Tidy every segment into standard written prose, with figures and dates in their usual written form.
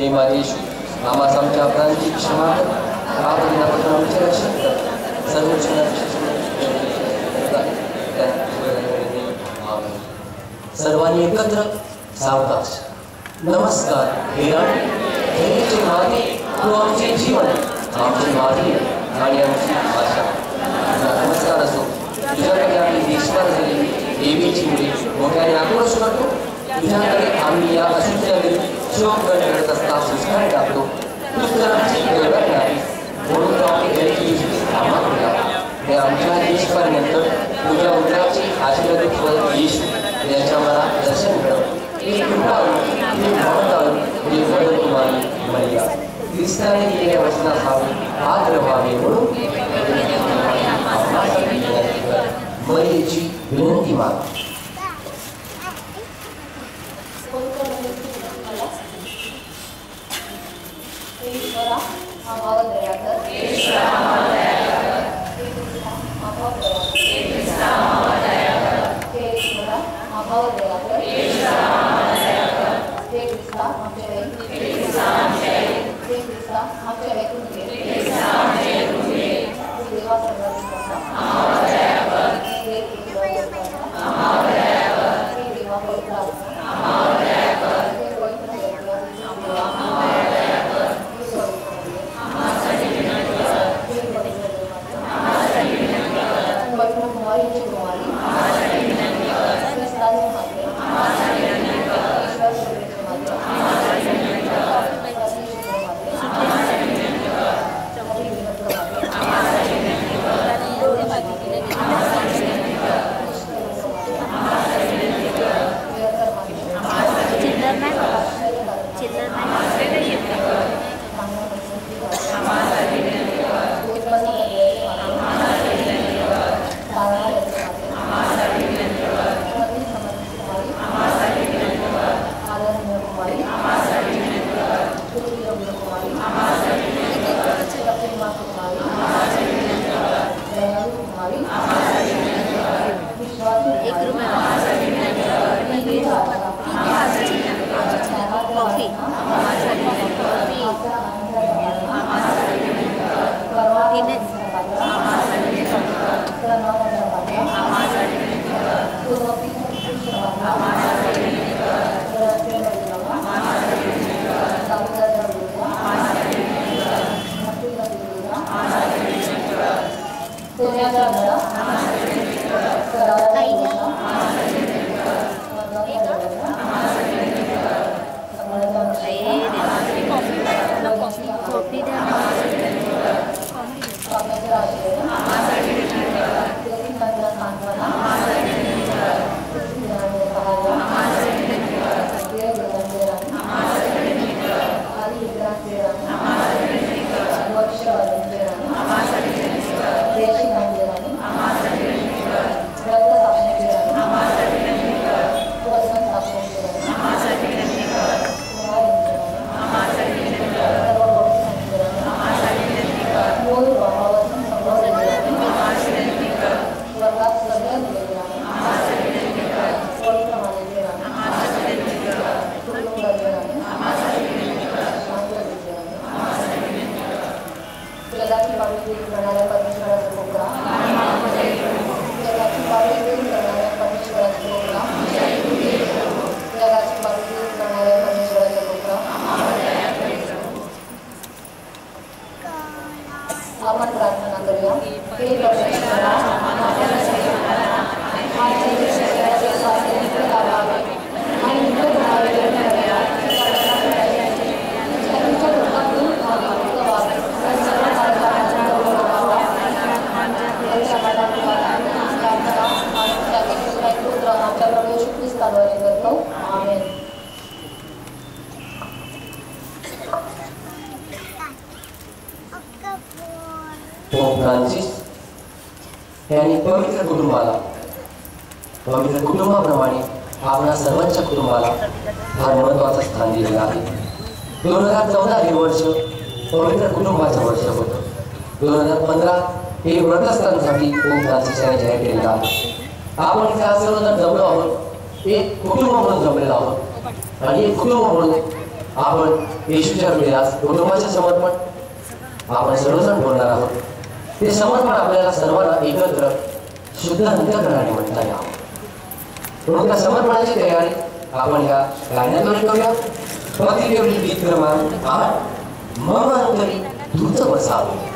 हे माझे येशू आम्हाला आमच्या अपराधांची क्षमा कर आपण आमचे रक्षण कर सर्वोच्च सर्वांनी एकत्र सावकाश नमस्कार हे राणी मागे तू आमचे जीवन आमची मागे आणि आमची भाषा नमस्कार असो तुझ्याकडे आम्ही देशभर झाली देवीची मुली मोठ्याने आक्रोश करतो तुझ्याकडे आम्ही या अशुद्ध शोक करत असता सुस्कार टाकतो पुस्तकांची गरज नाही म्हणून तो आम्ही घरी हे आमच्या देशभरानंतर तुझ्या उद्राची आशीर्वाद येशू याच्या मला दर्शन मिळव एक कृपाळू एक भवताळू एक मदतुमारी मर्या ख्रिस्ताने दिलेल्या वचनात आदर व्हावे म्हणून मरियेची विनंती माग यांनी पवित्र कुटुंबाप्रमाणे आपल्या सर्वांच्या कुटुंबाला फार महत्त्वाचं स्थान दिलेलं आहे. 2014 हे वर्ष पवित्र कुटुंबाचं वर्ष होतं. 2015 हे व्रतस्थांसाठी फ्रान्सिसने जाहीर केलेलं आहे. आपण इथे सर्वजण जमलो आहोत, एक कुटुंब म्हणून जमलेलो आहोत आणि एक कुटुंब म्हणून आपण येशूच्या हृदयात कुटुंबाचे समर्पण आपण सर्वजण बोलणार आहोत. ते समर्पण आपल्याला सर्वांना एकत्र शुद्ध अंतःकरणाने म्हणता यावं. म्हणून त्या समर्पणाची तयारी आपण या गाण्याद्वारे करूया. भक्ती केवढी गीत क्रमांक 8 मम अंतरी तुझं बसावं.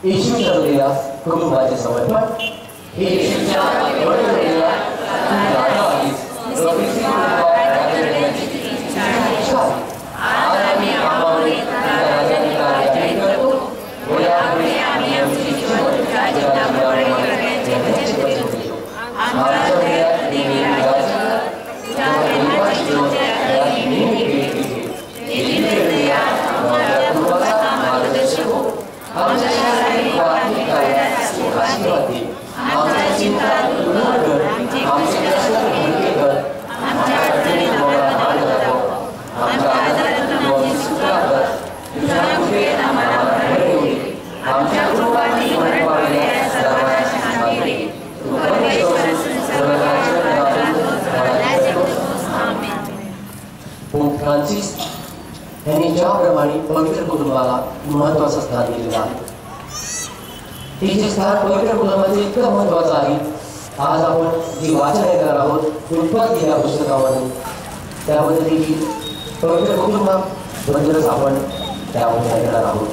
येशूच्या हृदयात कुटुंबाचे समर्पण हे येशूच्या वडील फ्रान्सिस यांनी ज्याप्रमाणे पवित्र कुटुंबाला महत्वाचं स्थान दिलेलं आहे, तिचे स्थान पवित्र कुटुंबाचे इतकं महत्वाचं आहे. आज आपण जी वाचन करणार आहोत उत्पत्ती या पुस्तकामधून त्याबद्दलची पवित्र कुटुंबाबद्दलच आपण त्याबद्दल ऐकणार आहोत.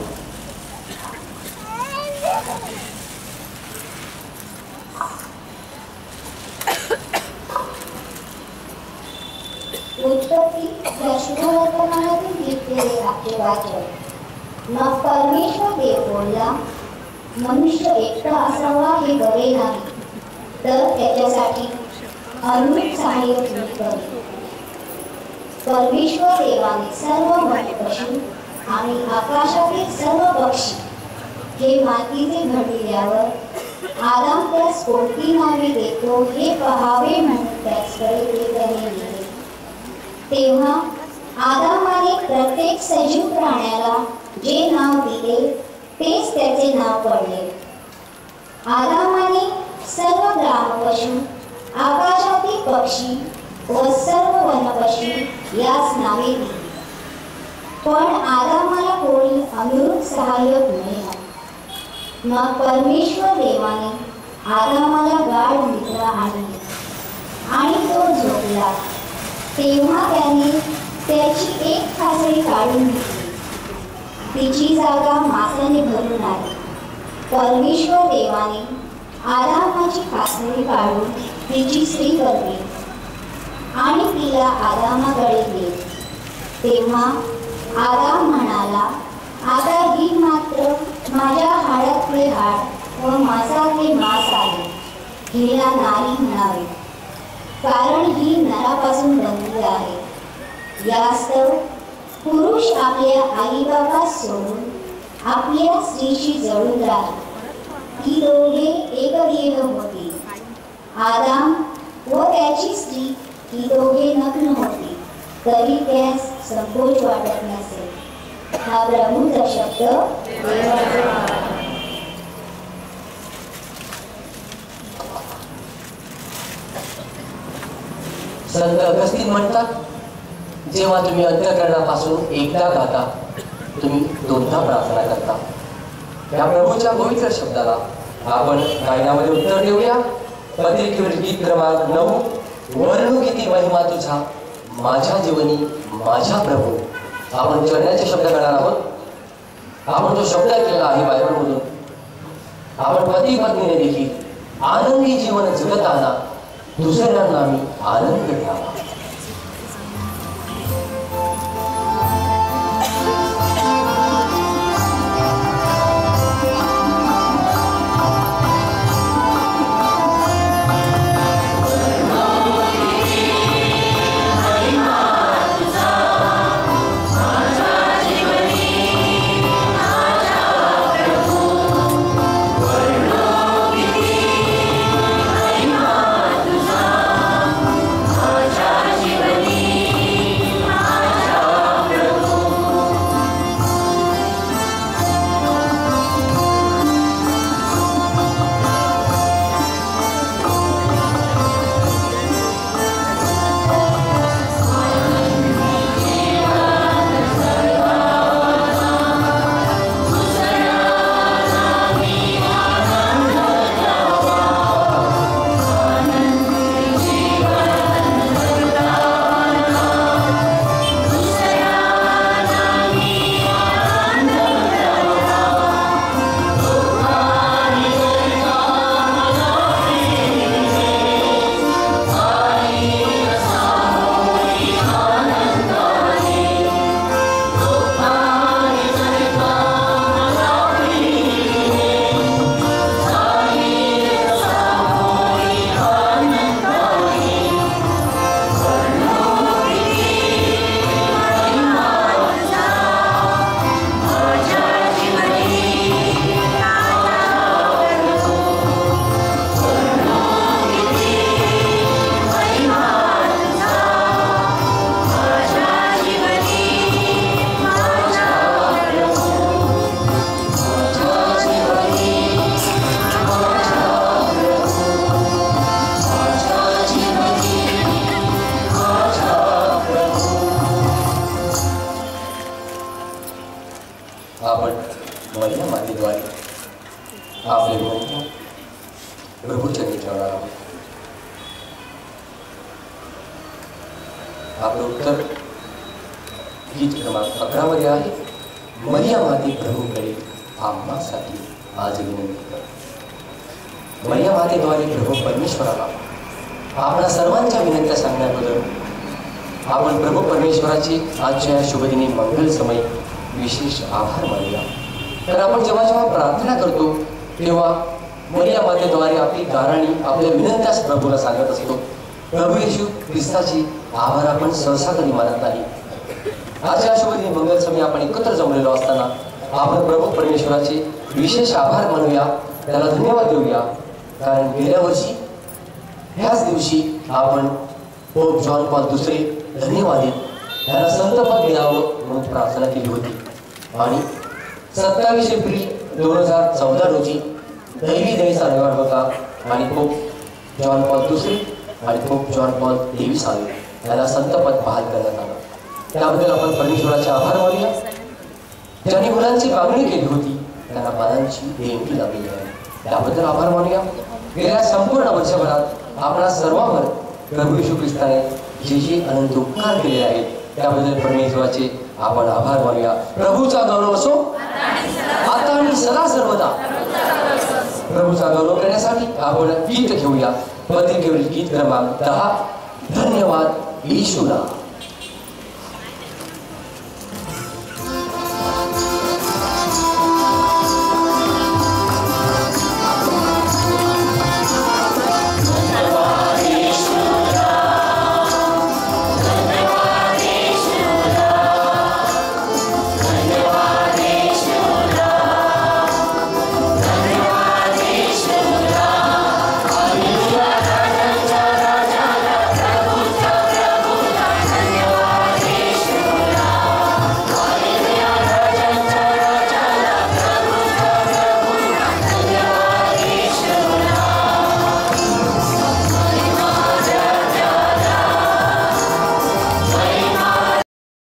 उत्पत्ती या शुभवर्तमानातून घेतलेले आपले वाचन. मग परमेश्वर देव बोलला, मनुष्य एकटा असावा हे बरे नाही, तर त्याच्यासाठी अनुरूप सहाय्यक मी करेन. परमेश्वर देवाने सर्व पशु आणि आकाशातील सर्व पक्षी हे मातीचे घडविल्यावर आदाम त्यास कोणती नावे देतो हे पहावे म्हणून त्याचकडे त्याने लिहिले. तेव्हा आदामाने प्रत्येक सजीव प्राण्याला जे नाव दिले तेच त्याचे नाव पडले. आदामाने सर्व ग्रामपशु, आकाशातील पक्षी व सर्व वनपशु यास नावे दिली. पण आदामाला कोणी अनुरूप सहाय्यक मिळेना. मग परमेश्वर देवाने आदामाला गाढ निद्रा आणली आणि तो झोपला. तेव्हा त्याने त्याची एक खाचरी काढून घेतली. तिची जागा मासाने भरून आली. परमेश्वर देवाने आदामाची खाचरी काढून तिची स्त्री बनली आणि तिला आदामाकडे दिली. तेव्हा आदाम म्हणाला, आता ही मात्र माझ्या हाडातले हाड व मांसातले मांस आहे. हिला नारी म्हणावे, कारण ही नरापासून बनली आहे. यास्तव पुरुष आपल्या आईबापास सोडून आपल्या स्त्रीशी जळून राहील. ती दोघे एकदेह होती. आदाम व त्याची स्त्री ही दोघे नग्न होती, तरी त्यास संकोच वाटत नसे. हा प्रभूचा शब्द. संत अगस्तीन म्हणतात, जेव्हा तुम्ही अंतःकरणापासून एकदा गाता तुम्ही दोनदा प्रार्थना करता. या प्रभूच्या पवित्र शब्दाला आपण गायनामध्ये उत्तर देऊया. पत्रिकेवर गीत क्रमांक 9, वर्णू किती महिमा तुझा माझ्या जीवनी माझ्या प्रभू. आपण चरणाचे शब्द करणार आहोत. आपण जो शब्द केला आहे बायबलमधून, आपण पती पत्नीने देखील आनंदी जीवन जगताना दुसऱ्यांना आम्ही आनंद द्यावा. आपण महिला मातेद्वारे आपले मन प्रभूचरणी ठेवणार आहोत. आपलं उत्तर गीत क्रमांक 11 मध्ये आहे. मरिया माते प्रभूकडे आम्हासाठी आज विनंती कर. मरिया मातेद्वारे प्रभू परमेश्वराला आपल्या सर्वांच्या विनंत्या सांगण्याबद्दल आपण प्रभू परमेश्वराची आजच्या शुभदिनी मंगल समय विशेष आभार मानूया. तर आपण जेव्हा जेव्हा प्रार्थना करतो तेव्हा मरिया मातेद्वारे आपली गाराणी आपल्या विनंत्यास प्रभूला सांगत असतो. प्रभू येशू ख्रिस्ताची आभार आपण सहसा कधी मानत नाही. आजच्या शुभदिनी मंगल समय आपण एकत्र जमलेलो असताना आपण प्रभू परमेश्वराचे विशेष आभार मानूया, त्याला धन्यवाद देऊया. कारण गेल्या वर्षी ह्याच दिवशी आपण पोप जॉन पॉल दुसरे धन्यवादित यांना संतपद मिळावं म्हणून प्रार्थना केली होती. आणि 27 एप्रिल 2014 रोजी दैवी दयेचा रविवार होता आणि पोप जॉन पॉल दुसरे आणि पोप जॉन पॉल 23 याला संतपद बहाल करण्यात आलं. त्याबद्दल आपण परमेश्वराचे आभार मानूया. ज्यांनी मुलांची मागणी केली होती त्यांना बाळांची देणगी लाभलेली आहे, त्याबद्दल आभार मानूया. गेल्या संपूर्ण वर्षभरात आपल्या सर्वांवर प्रभू येशू ख्रिस्ताने जे जे अनंत उपकार केले आहेत त्याबद्दल परमेश्वराचे आपण आभार मानूया. प्रभूचा गौरव असो आता आणि सदा सर्वदा. प्रभूचा गौरव करण्यासाठी आपण गीत घेऊया. पत्रिकेवरील गीत क्रमांक 10. धन्यवाद येशूला.